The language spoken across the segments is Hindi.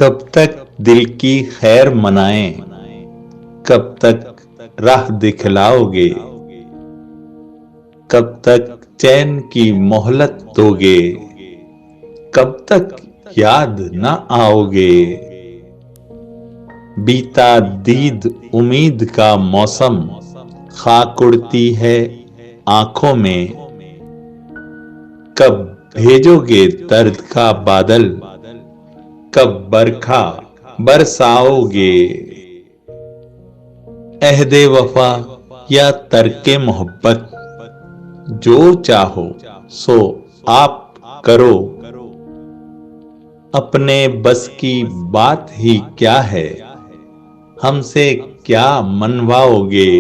कब तक दिल की खैर मनाएं, कब तक राह दिखलाओगे, कब तक चैन की मोहलत दोगे, कब तक याद न आओगे। बीता दीद उम्मीद का मौसम, खाक उड़ती है आंखों में, कब भेजोगे दर्द का बादल, कब बरखा बरसाओगे। अहदे वफा या तरके मोहब्बत, जो चाहो सो आप करो, अपने बस की बात ही क्या है, हमसे क्या मनवाओगे।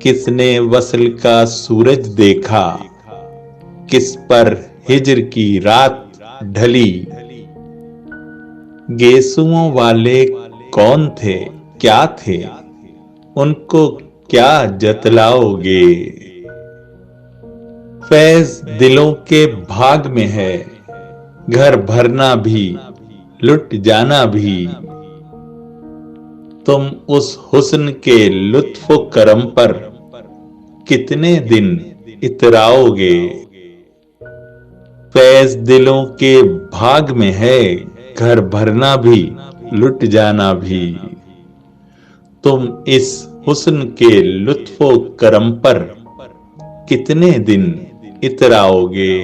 किसने वस्ल का सूरज देखा, किस पर हिज्र की रात ढली, गेसुओं वाले कौन थे क्या थे, उनको क्या जतलाओगे। फैज दिलों के भाग में है, घर भरना भी लुट जाना भी, तुम उस हुस्न के लुत्फ करम पर कितने दिन इतराओगे। फैज दिलों के भाग में है, घर भरना भी लुट जाना भी, तुम इस हुस्न के लुत्फ करम पर कितने दिन इतराओगे।